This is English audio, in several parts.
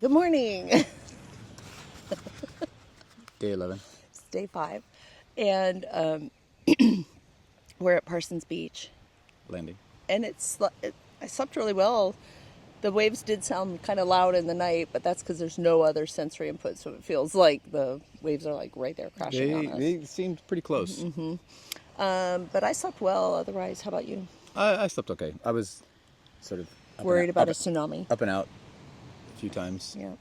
Good morning. Day 11. It's day 5, and we're at Parsons Beach, Landing. and I slept really well. The waves did sound kind of loud in the night, but that's because there's no other sensory input, so it feels like the waves are like right there crashing on us. They seemed pretty close. But I slept well otherwise. How about you? I slept okay. I was sort of Worried about a tsunami. up and out a few times. Yeah.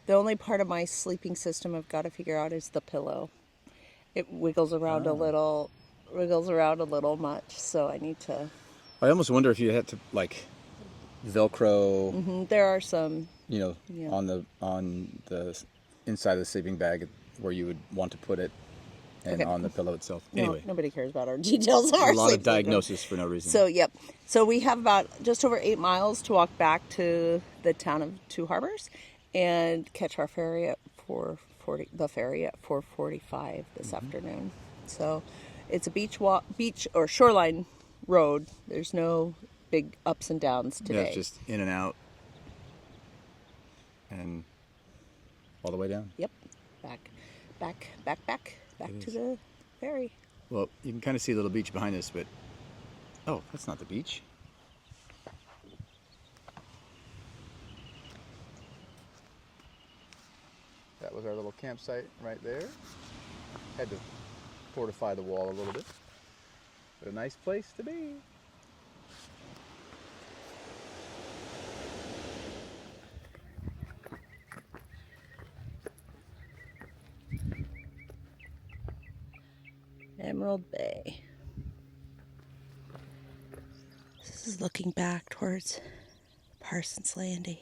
The only part of my sleeping system I've got to figure out is the pillow. It wiggles around a little much, so I need to. I almost wonder if you had to like Velcro, There are some. Yeah. on the inside of the sleeping bag where you would want to put it, and on the pillow itself. Anyway, Nobody cares about our details. A lot of diagnosis for no reason. So, yep. So we have about just over 8 miles to walk back to the town of Two Harbors and catch our ferry at 4:40. The ferry at 4:45 this afternoon. So it's a beach or shoreline road. There's no big ups and downs today. Yeah, it's just in and out, and all the way down. Yep. Back to the ferry. Well, you can kind of see a little beach behind us, but oh, that's not the beach. That was our little campsite right there. Had to fortify the wall a little bit, but a nice place to be. Emerald Bay. This is looking back towards Parsons Landing.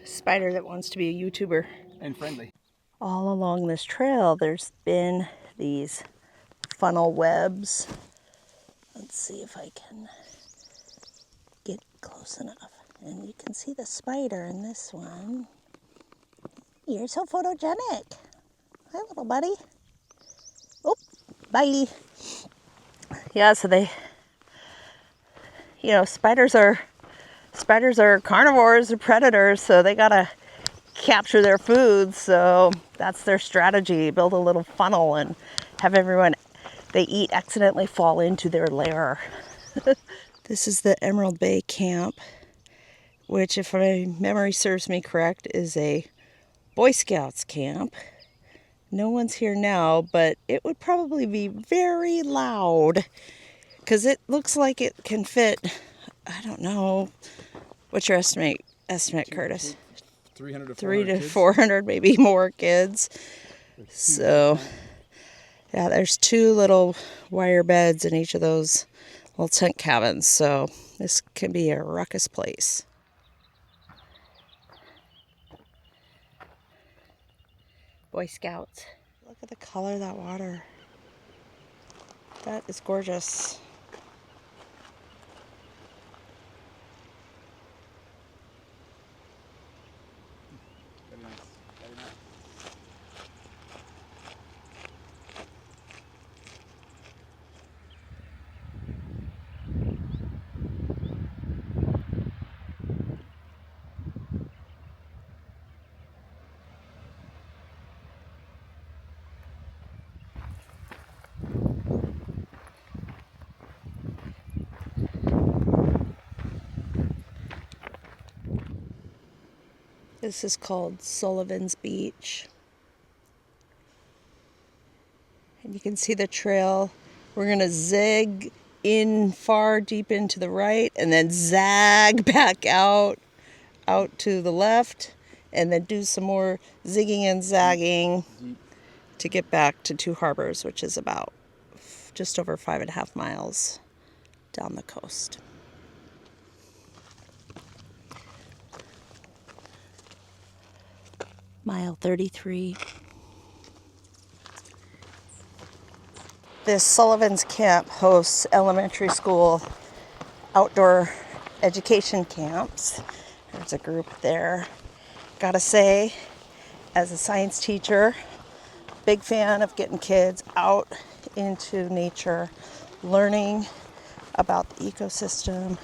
Spider that wants to be a YouTuber. And friendly. All along this trail, there's been these funnel webs. Let's see if I can get close enough. And you can see the spider in this one. You're so photogenic. Hi, little buddy. Oh, bye. Yeah, so they, spiders are carnivores or predators, so they gotta capture their food. So that's their strategy: build a little funnel and have everyone they eat accidentally fall into their lair. This is the Emerald Bay camp, which, if my memory serves me correct, is a Boy Scouts camp. No one's here now, but it would probably be very loud because it looks like it can fit, I don't know, what's your estimate, Curtis? 300 to 400 300 to 400, maybe more kids. So, yeah, there's 2 little wire beds in each of those little tent cabins. So this can be a ruckus place. Boy Scouts. Look at the color of that water. That is gorgeous. Very nice. Very nice. This is called Sullivan's Beach. And you can see the trail. We're going to zig in far deep into the right and then zag back out to the left and then do some more zigging and zagging to get back to Two Harbors, which is about just over 5.5 miles down the coast. Mile 33. This Sullivan's Camp hosts elementary school outdoor education camps. There's a group there. Gotta say, as a science teacher, big fan of getting kids out into nature, learning about the ecosystem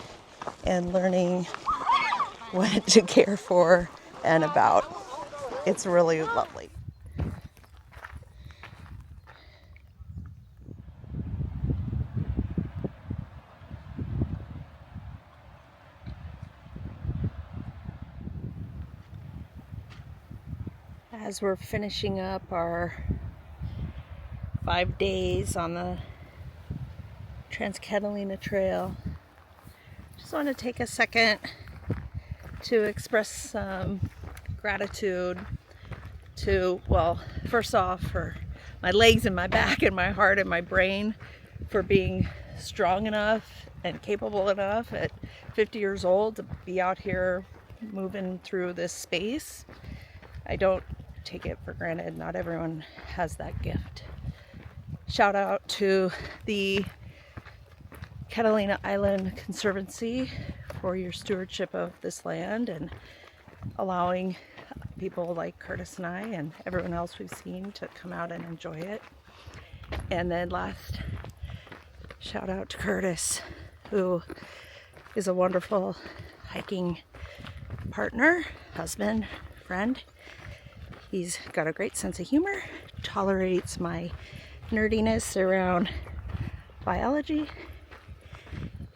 and learning what to care for and about. It's really lovely. As we're finishing up our 5 days on the Trans-Catalina Trail, just want to take a second to express some gratitude to, well, first off, for my legs and my back and my heart and my brain for being strong enough and capable enough at 50 years old to be out here moving through this space. I don't take it for granted. Not everyone has that gift. Shout out to the Catalina Island Conservancy for your stewardship of this land and allowing people like Curtis and I and everyone else we've seen to come out and enjoy it. And then last, shout out to Curtis, who is a wonderful hiking partner, husband, friend. He's got a great sense of humor, tolerates my nerdiness around biology,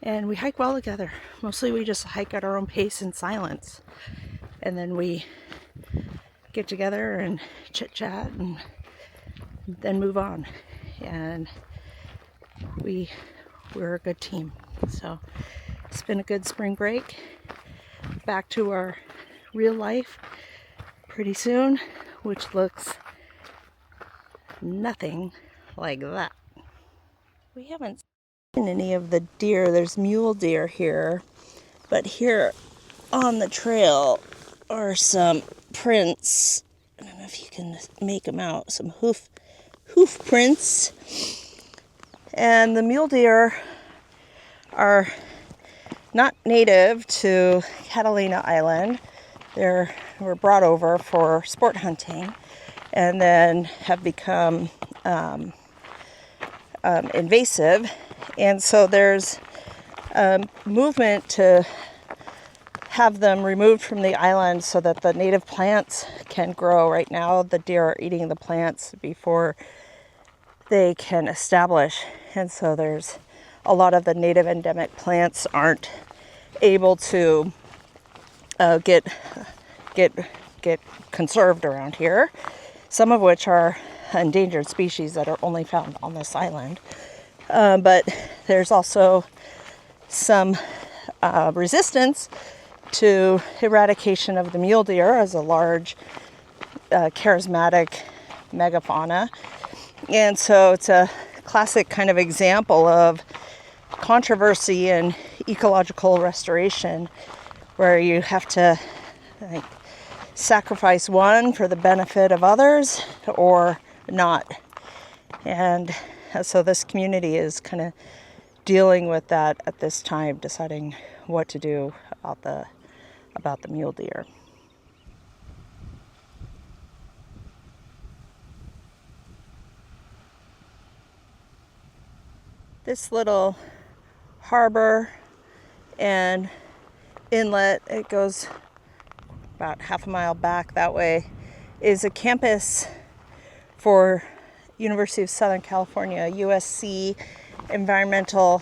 and we hike well together. Mostly we just hike at our own pace in silence, and then we get together and chit chat and then move on. And we're a good team. So it's been a good spring break. Back to our real life pretty soon, which looks nothing like that. We haven't seen any of the deer. There's mule deer here, but here on the trail are some prints. I don't know if you can make them out. Some hoof prints. And the mule deer are not native to Catalina Island. They were brought over for sport hunting and then have become invasive. And so there's a movement to have them removed from the island so that the native plants can grow. Right now, the deer are eating the plants before they can establish. And so there's a lot of the native endemic plants aren't able to get conserved around here, some of which are endangered species that are only found on this island. But there's also some resistance to eradication of the mule deer as a large charismatic megafauna. And so it's a classic kind of example of controversy in ecological restoration, where you have to sacrifice one for the benefit of others or not. And so this community is kind of dealing with that at this time, deciding what to do about the mule deer. This little harbor and inlet, it goes about half a mile back that way, is a campus for University of Southern California, USC Environmental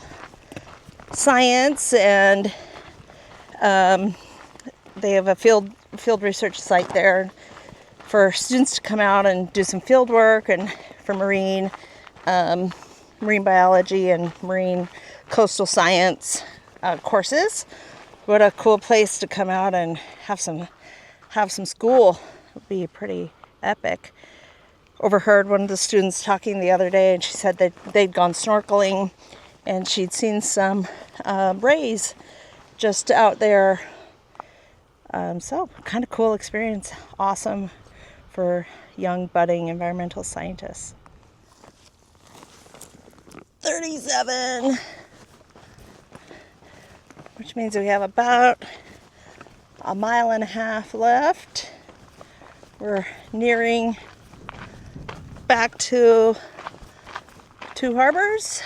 Science, and they have a field research site there for students to come out and do some field work, and for marine biology and marine coastal science courses. What a cool place to come out and have some school. It'd be pretty epic. Overheard one of the students talking the other day, and she said that they'd gone snorkeling and she'd seen some rays just out there. So kind of cool experience. Awesome for young budding environmental scientists. 37, which means we have about a mile and a half left. We're nearing back to Two Harbors.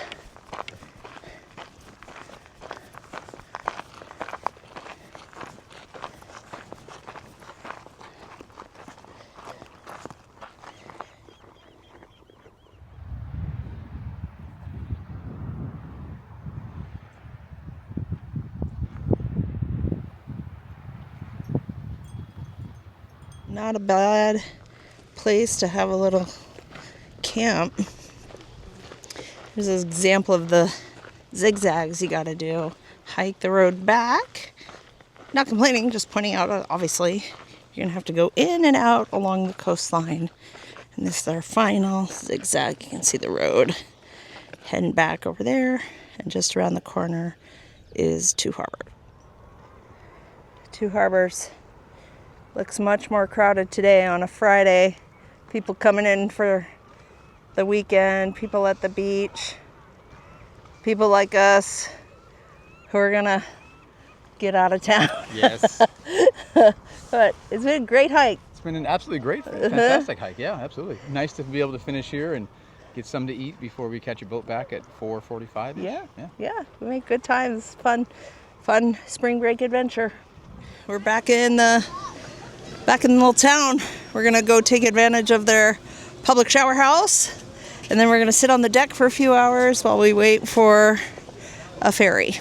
Not a bad place to have a little camp. Here's an example of the zigzags you gotta do. Hike the road back. Not complaining, just pointing out, obviously, you're gonna have to go in and out along the coastline. And this is our final zigzag. You can see the road heading back over there. And just around the corner is Two Harbors. Two Harbors. Looks much more crowded today on a Friday. People coming in for the weekend, people at the beach, people like us who are gonna get out of town. Yes. But it's been a great hike. It's been an absolutely great, fantastic hike. Yeah, absolutely. Nice to be able to finish here and get something to eat before we catch a boat back at 4:45. Yeah. We made good times. Fun spring break adventure. We're back in the little town. We're gonna go take advantage of their public shower house, and then we're gonna sit on the deck for a few hours while we wait for a ferry.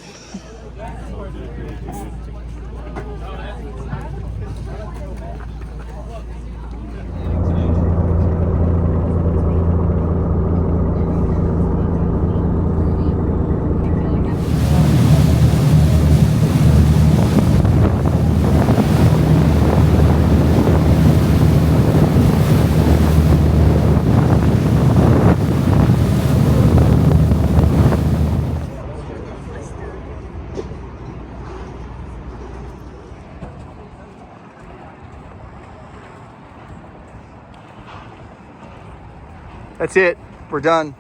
That's it. We're done.